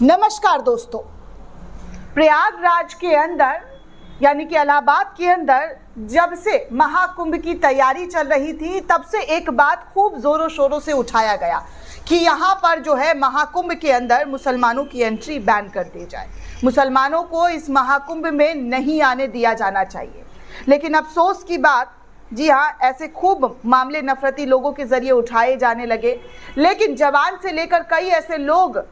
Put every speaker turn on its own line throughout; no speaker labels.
नमस्कार दोस्तों, प्रयागराज के अंदर यानी कि इलाहाबाद के अंदर जब से महाकुंभ की तैयारी चल रही थी तब से एक बात खूब जोरों शोरों से उठाया गया कि यहाँ पर जो है महाकुंभ के अंदर मुसलमानों की एंट्री बैन कर दी जाए, मुसलमानों को इस महाकुंभ में नहीं आने दिया जाना चाहिए। लेकिन अफसोस की बात, जी हाँ, ऐसे खूब मामले नफरती लोगों के जरिए उठाए जाने लगे, लेकिन जवान से लेकर कई ऐसे लोग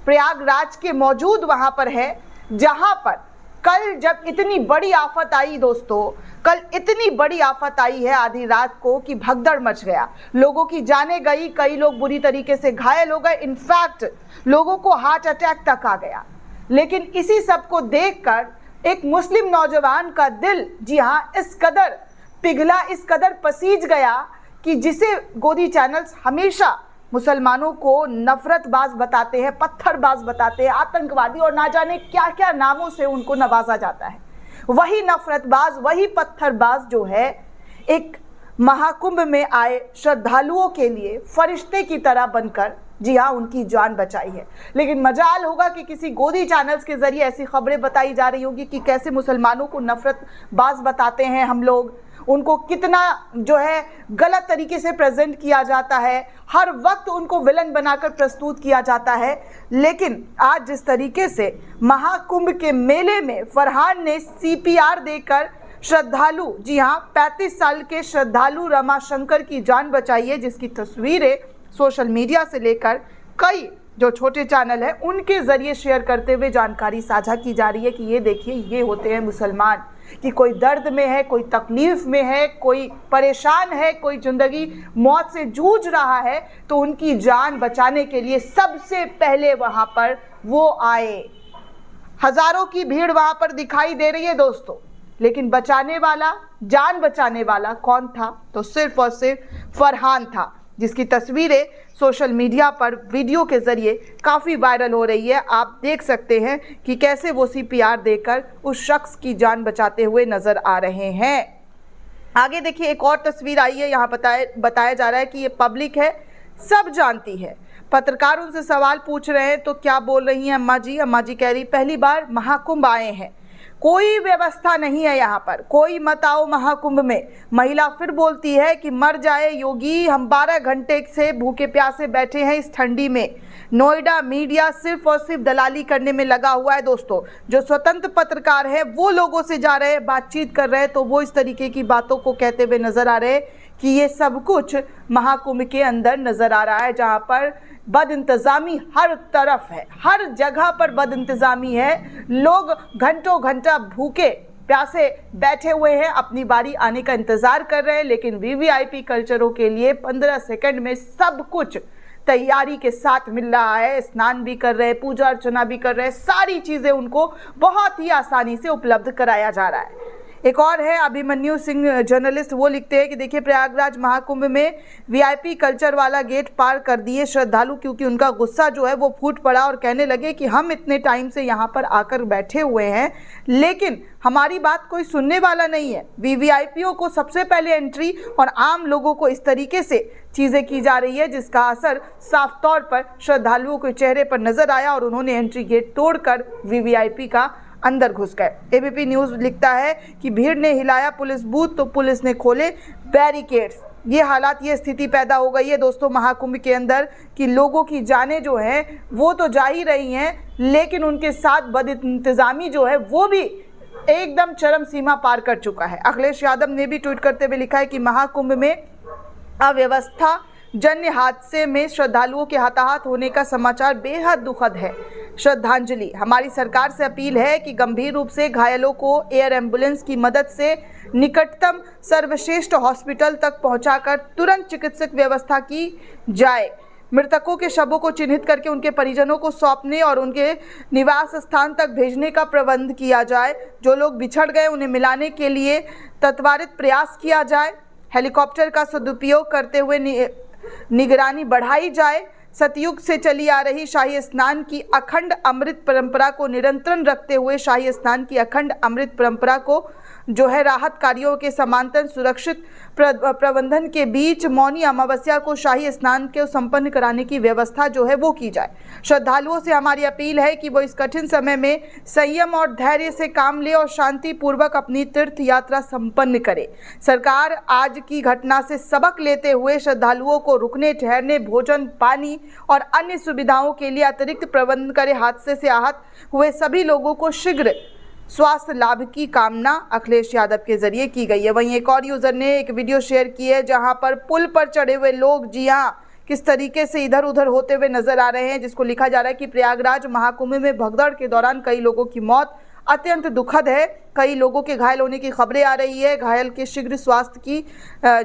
प्रयागराज के मौजूद वहां पर है जहां पर कल जब इतनी बड़ी आफत आई दोस्तों, कल इतनी बड़ी आफत आई है आधी रात को कि भगदड़ मच गया, लोगों की जानें गई, कई लोग बुरी तरीके से घायल हो गए, इनफैक्ट लोगों को हार्ट अटैक तक आ गया। लेकिन इसी सब को देखकर एक मुस्लिम नौजवान का दिल, जी हाँ, इस कदर पिघला, इस कदर पसीज गया कि जिसे गोदी चैनल्स हमेशा मुसलमानों को नफरतबाज बताते हैं, पत्थरबाज बताते हैं, आतंकवादी और ना जाने क्या क्या नामों से उनको नवाजा जाता है, वही नफरतबाज, वही पत्थरबाज जो है एक महाकुंभ में आए श्रद्धालुओं के लिए फरिश्ते की तरह बनकर, जी हाँ, उनकी जान बचाई है। लेकिन मजाल होगा कि किसी गोदी चैनल्स के जरिए ऐसी खबरें बताई जा रही होगी कि कैसे मुसलमानों को नफरतबाज बताते हैं हम लोग, उनको कितना जो है गलत तरीके से प्रेजेंट किया जाता है, हर वक्त उनको विलन बनाकर प्रस्तुत किया जाता है। लेकिन आज जिस तरीके से महाकुंभ के मेले में फरहान ने सीपीआर देकर श्रद्धालु, जी हाँ, 35 साल के श्रद्धालु रमाशंकर की जान बचाई है, जिसकी तस्वीरें सोशल मीडिया से लेकर कई जो छोटे चैनल है उनके जरिए शेयर करते हुए जानकारी साझा की जा रही है कि ये देखिए, ये होते हैं मुसलमान, कि कोई दर्द में है, कोई तकलीफ में है, कोई परेशान है, कोई जिंदगी मौत से जूझ रहा है, तो उनकी जान बचाने के लिए सबसे पहले वहां पर वो आए। हजारों की भीड़ वहां पर दिखाई दे रही है दोस्तों, लेकिन बचाने वाला, जान बचाने वाला कौन था? तो सिर्फ और सिर्फ फरहान था, जिसकी तस्वीरें सोशल मीडिया पर वीडियो के जरिए काफ़ी वायरल हो रही है। आप देख सकते हैं कि कैसे वो सीपीआर देकर उस शख्स की जान बचाते हुए नजर आ रहे हैं। आगे देखिए, एक और तस्वीर आई है, यहाँ बताया जा रहा है कि ये पब्लिक है, सब जानती है। पत्रकार उनसे सवाल पूछ रहे हैं तो क्या बोल रही हैं अम्मा जी? अम्मा जी कह रही, पहली बार महाकुंभ आए हैं, कोई व्यवस्था नहीं है यहाँ पर, कोई मत आओ महाकुंभ में। महिला फिर बोलती है कि मर जाए योगी, हम 12 घंटे से भूखे प्यासे बैठे हैं इस ठंडी में। नोएडा मीडिया सिर्फ और सिर्फ दलाली करने में लगा हुआ है दोस्तों। जो स्वतंत्र पत्रकार है वो लोगों से जा रहे हैं, बातचीत कर रहे हैं, तो वो इस तरीके की बातों को कहते हुए नजर आ रहे हैं कि ये सब कुछ महाकुंभ के अंदर नजर आ रहा है, जहाँ पर बद इंतजामी हर तरफ है, हर जगह पर बद इंतजामी है। लोग घंटों घंटा भूखे प्यासे बैठे हुए हैं, अपनी बारी आने का इंतजार कर रहे हैं, लेकिन वीवीआईपी कल्चरों के लिए 15 सेकंड में सब कुछ तैयारी के साथ मिल रहा है। स्नान भी कर रहे हैं, पूजा अर्चना भी कर रहे हैं, सारी चीजें उनको बहुत ही आसानी से उपलब्ध कराया जा रहा है। एक और है अभिमन्यु सिंह जर्नलिस्ट, वो लिखते हैं कि देखिए, प्रयागराज महाकुंभ में वीआईपी कल्चर वाला गेट पार कर दिए श्रद्धालु, क्योंकि उनका गुस्सा जो है वो फूट पड़ा और कहने लगे कि हम इतने टाइम से यहाँ पर आकर बैठे हुए हैं, लेकिन हमारी बात कोई सुनने वाला नहीं है। वीवीआईपीओ को सबसे पहले एंट्री और आम लोगों को इस तरीके से चीज़ें की जा रही है, जिसका असर साफ तौर पर श्रद्धालुओं के चेहरे पर नजर आया और उन्होंने एंट्री गेट तोड़कर वीवीआईपी का अंदर घुस गए। एबीपी न्यूज़ लिखता है कि भीड़ ने हिलाया पुलिस बूथ तो पुलिस ने खोले बैरिकेड्स। ये हालात, ये स्थिति पैदा हो गई है दोस्तों महाकुंभ के अंदर कि लोगों की जानें जो हैं वो तो जा ही रही हैं, लेकिन उनके साथ बद इंतजामी जो है वो भी एकदम चरम सीमा पार कर चुका है। अखिलेश यादव ने भी ट्वीट करते हुए लिखा है कि महाकुंभ में अव्यवस्था जन्य हादसे में श्रद्धालुओं के हताहत होने का समाचार बेहद दुखद है। श्रद्धांजलि, हमारी सरकार से अपील है कि गंभीर रूप से घायलों को एयर एम्बुलेंस की मदद से निकटतम सर्वश्रेष्ठ हॉस्पिटल तक पहुंचाकर तुरंत चिकित्सक व्यवस्था की जाए। मृतकों के शवों को चिन्हित करके उनके परिजनों को सौंपने और उनके निवास स्थान तक भेजने का प्रबंध किया जाए। जो लोग बिछड़ गए उन्हें मिलाने के लिए त्वरित प्रयास किया जाए। हेलीकॉप्टर का सदुपयोग करते हुए निगरानी बढ़ाई जाए। सतयुग से चली आ रही शाही स्नान की अखंड अमृत परंपरा को निरंतर रखते हुए शाही स्नान की अखंड अमृत परंपरा को जो है राहत कार्यों के समांतर सुरक्षित प्रबंधन के बीच मौनी अमावस्या को शाही स्नान के संपन्न कराने की व्यवस्था जो है वो की जाए। श्रद्धालुओं से हमारी अपील है कि वो इस कठिन समय में संयम और धैर्य से काम ले और शांति पूर्वक अपनी तीर्थ यात्रा संपन्न करे। सरकार आज की घटना से सबक लेते हुए श्रद्धालुओं को रुकने, ठहरने, भोजन, पानी और अन्य सुविधाओं के लिए अतिरिक्त प्रबंध करे। हादसे से आहत हुए सभी लोगों को शीघ्र स्वास्थ्य लाभ की कामना अखिलेश यादव के जरिए की गई है। वहीं एक और यूजर ने एक वीडियो शेयर की है जहां पर पुल पर चढ़े हुए लोग जी हां किस तरीके से इधर उधर होते हुए नजर आ रहे हैं, जिसको लिखा जा रहा है कि प्रयागराज महाकुंभ में भगदड़ के दौरान कई लोगों की मौत अत्यंत दुखद है। कई लोगों के घायल होने की खबरें आ रही है। घायल के शीघ्र स्वास्थ्य की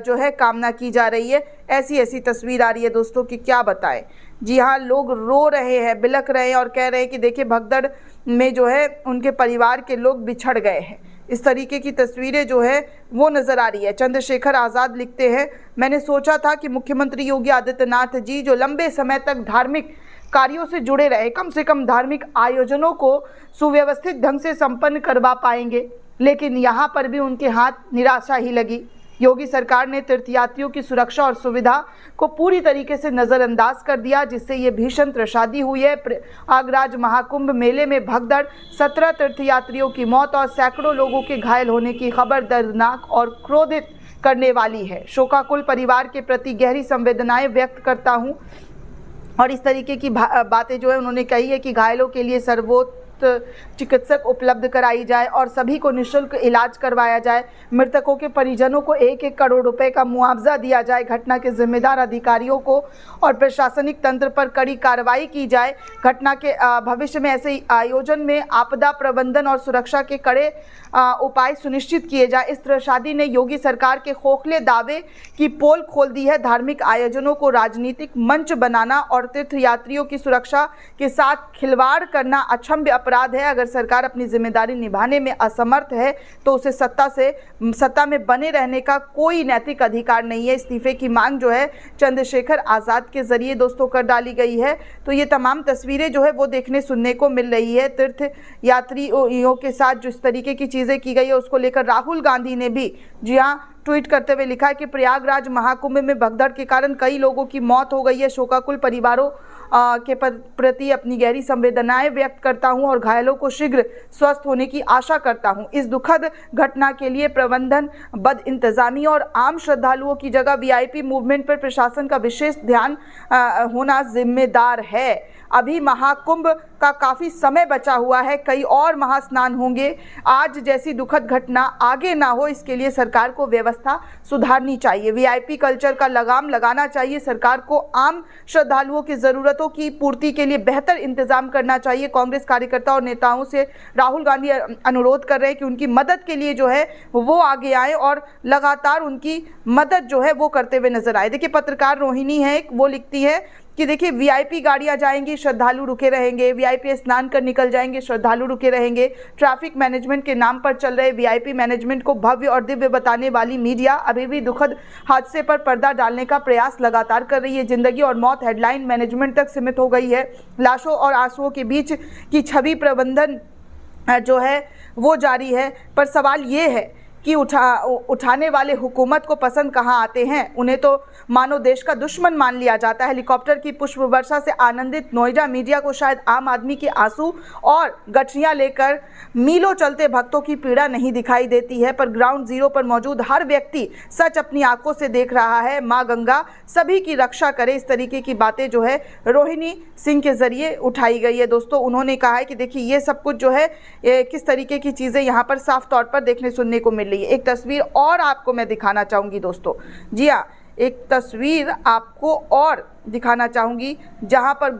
जो है कामना की जा रही है। ऐसी तस्वीर आ रही है दोस्तों कि क्या बताएं। जी हाँ, लोग रो रहे हैं, बिलख रहे हैं और कह रहे हैं कि देखिए भगदड़ में जो है उनके परिवार के लोग बिछड़ गए हैं। इस तरीके की तस्वीरें जो है वो नज़र आ रही है। चंद्रशेखर आज़ाद लिखते हैं, मैंने सोचा था कि मुख्यमंत्री योगी आदित्यनाथ जी जो लंबे समय तक धार्मिक कार्यों से जुड़े रहे, कम से कम धार्मिक आयोजनों को सुव्यवस्थित ढंग से संपन्न करवा पाएंगे, लेकिन यहाँ पर भी उनके हाथ निराशा ही लगी। योगी सरकार ने तीर्थयात्रियों की सुरक्षा और सुविधा को पूरी तरीके से नज़रअंदाज कर दिया, जिससे ये भीषण त्रसादी हुई है। प्रयागराज महाकुंभ मेले में भगदड़, 17 तीर्थयात्रियों की मौत और सैकड़ों लोगों के घायल होने की खबर दर्दनाक और क्रोधित करने वाली है। शोकाकुल परिवार के प्रति गहरी संवेदनाएं व्यक्त करता हूँ। और इस तरीके की बातें जो है उन्होंने कही है कि घायलों के लिए सर्वोत्तम चिकित्सक उपलब्ध कराई जाए और सभी को निःशुल्क इलाज करवाया जाए। मृतकों के परिजनों को 1-1 करोड़ रुपए का मुआवजा दिया जाए। घटना के जिम्मेदार अधिकारियों को और प्रशासनिक तंत्र पर कड़ी कार्रवाई की जाए। घटना के भविष्य में ऐसे आयोजन में आपदा प्रबंधन और सुरक्षा के कड़े उपाय सुनिश्चित किए जाए। इस त्रसादी ने योगी सरकार के खोखले दावे की पोल खोल दी है। धार्मिक आयोजनों को राजनीतिक मंच बनाना और तीर्थयात्रियों की सुरक्षा के साथ खिलवाड़ करना अक्षम्य अपराध है। अगर सरकार अपनी जिम्मेदारी निभाने में असमर्थ है तो उसे सत्ता में बने रहने का कोई नैतिक अधिकार नहीं है। इस्तीफे की मांग जो है चंद्रशेखर आज़ाद के जरिए दोस्तों कर डाली गई है। तो ये तमाम तस्वीरें जो है वो देखने सुनने को मिल रही है। तीर्थ यात्रियों के साथ जिस तरीके की चीज़ें की गई है उसको लेकर राहुल गांधी ने भी जी हाँ ट्वीट करते हुए लिखा है कि प्रयागराज महाकुंभ में भगदड़ के कारण कई लोगों की मौत हो गई है। शोकाकुल परिवारों के प्रति अपनी गहरी संवेदनाएं व्यक्त करता हूं और घायलों को शीघ्र स्वस्थ होने की आशा करता हूं। इस दुखद घटना के लिए प्रबंधन, बद इंतजामी और आम श्रद्धालुओं की जगह वीआईपी मूवमेंट पर प्रशासन का विशेष ध्यान होना जिम्मेदार है। अभी महाकुंभ का काफ़ी समय बचा हुआ है, कई और महास्नान होंगे। आज जैसी दुखद घटना आगे ना हो, इसके लिए सरकार को व्यवस्था सुधारनी चाहिए। वीआईपी कल्चर का लगाम लगाना चाहिए। सरकार को आम श्रद्धालुओं की ज़रूरतों की पूर्ति के लिए बेहतर इंतजाम करना चाहिए। कांग्रेस कार्यकर्ता और नेताओं से राहुल गांधी अनुरोध कर रहे हैं कि उनकी मदद के लिए जो है वो आगे आए और लगातार उनकी मदद जो है वो करते हुए नजर आए। देखिए पत्रकार रोहिणी है, वो लिखती है कि देखिए वीआईपी गाड़ियां जाएंगी, श्रद्धालु रुके रहेंगे। वीआईपी स्नान कर निकल जाएंगे, श्रद्धालु रुके रहेंगे। ट्रैफिक मैनेजमेंट के नाम पर चल रहे वीआईपी मैनेजमेंट को भव्य और दिव्य बताने वाली मीडिया अभी भी दुखद हादसे पर पर्दा डालने का प्रयास लगातार कर रही है। जिंदगी और मौत हेडलाइन मैनेजमेंट तक सीमित हो गई है। लाशों और आंसुओं के बीच की छवि प्रबंधन जो है वो जारी है। पर सवाल ये है कि उठाने वाले हुकूमत को पसंद कहाँ आते हैं। उन्हें तो मानो देश का दुश्मन मान लिया जाता है। हेलीकॉप्टर की पुष्प वर्षा से आनंदित नोएडा मीडिया को शायद आम आदमी के आंसू और गठरियां लेकर मीलों चलते भक्तों की पीड़ा नहीं दिखाई देती है, पर ग्राउंड जीरो पर मौजूद हर व्यक्ति सच अपनी आंखों से देख रहा है। माँ गंगा सभी की रक्षा करे। इस तरीके की बातें जो है रोहिणी सिंह के जरिए उठाई गई है। दोस्तों उन्होंने कहा है कि देखिए ये सब कुछ जो है किस तरीके की चीज़ें यहाँ पर साफ तौर पर देखने सुनने को मिल रही है। एक तस्वीर और आपको मैं दिखाना चाहूँगी दोस्तों। जी हाँ, एक तस्वीर आपको और दिखाना चाहूँगी जहाँ पर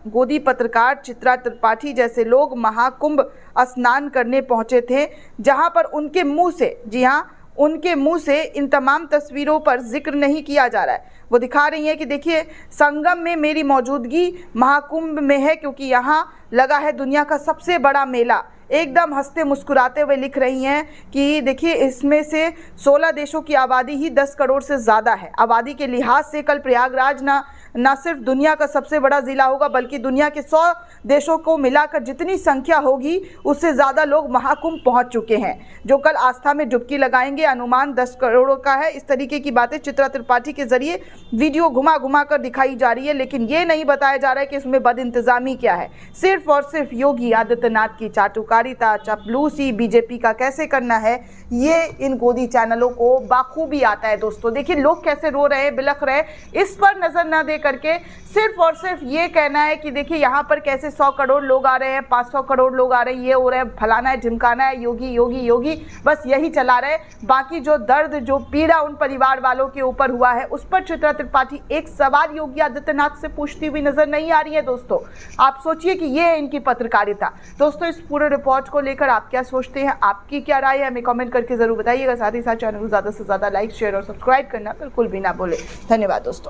गोदी पत्रकार चित्रा त्रिपाठी जैसे लोग महाकुंभ स्नान करने पहुँचे थे, जहाँ पर उनके मुंह से, जी हाँ, उनके मुंह से इन तमाम तस्वीरों पर जिक्र नहीं किया जा रहा है। वो दिखा रही हैं कि देखिए संगम में मेरी मौजूदगी महाकुंभ में है, क्योंकि यहाँ लगा है दुनिया का सबसे बड़ा मेला। एकदम हंसते मुस्कुराते हुए लिख रही हैं कि देखिए इसमें से 16 देशों की आबादी ही 10 करोड़ से ज़्यादा है। आबादी के लिहाज से कल प्रयागराज ना सिर्फ दुनिया का सबसे बड़ा ज़िला होगा बल्कि दुनिया के 100 देशों को मिलाकर जितनी संख्या होगी उससे ज़्यादा लोग महाकुंभ पहुंच चुके हैं जो कल आस्था में डुबकी लगाएंगे। अनुमान 10 करोड़ का है। इस तरीके की बातें चित्रा त्रिपाठी के जरिए वीडियो घुमा घुमा कर दिखाई जा रही है, लेकिन ये नहीं बताया जा रहा है कि इसमें बदइंतजामी क्या है। सिर्फ और सिर्फ योगी आदित्यनाथ की चाटुकारिता, चापलूसी, बीजेपी का कैसे करना है, ये इन गोदी चैनलों को बाखूबी आता है। दोस्तों देखिए लोग कैसे रो रहे हैं, बिलख रहे हैं, इस पर नजर ना दे करके सिर्फ और सिर्फ ये कहना है कि देखिए यहाँ पर कैसे 100 करोड़ लोग आ रहे हैं, 500 करोड़ लोग आ रहे हैं, ये हो रहा है, फलाना है, ढिमकाना है, योगी योगी योगी, बस यही चला रहे। बाकी जो दर्द, जो पीड़ा उन परिवार वालों के ऊपर हुआ है उस पर चित्रा त्रिपाठी एक सवाल योगी आदित्यनाथ से पूछती हुई नजर नहीं आ रही है। दोस्तों आप सोचिए कि ये है इनकी पत्रकारिता। दोस्तों इस पूरे रिपोर्ट को लेकर आप क्या सोचते हैं, आपकी क्या राय है, हमें कमेंट करके जरूर बताइएगा। साथ ही साथ चैनल को ज्यादा से ज्यादा लाइक, शेयर और सब्सक्राइब करना बिल्कुल भी ना भूलें। धन्यवाद दोस्तों।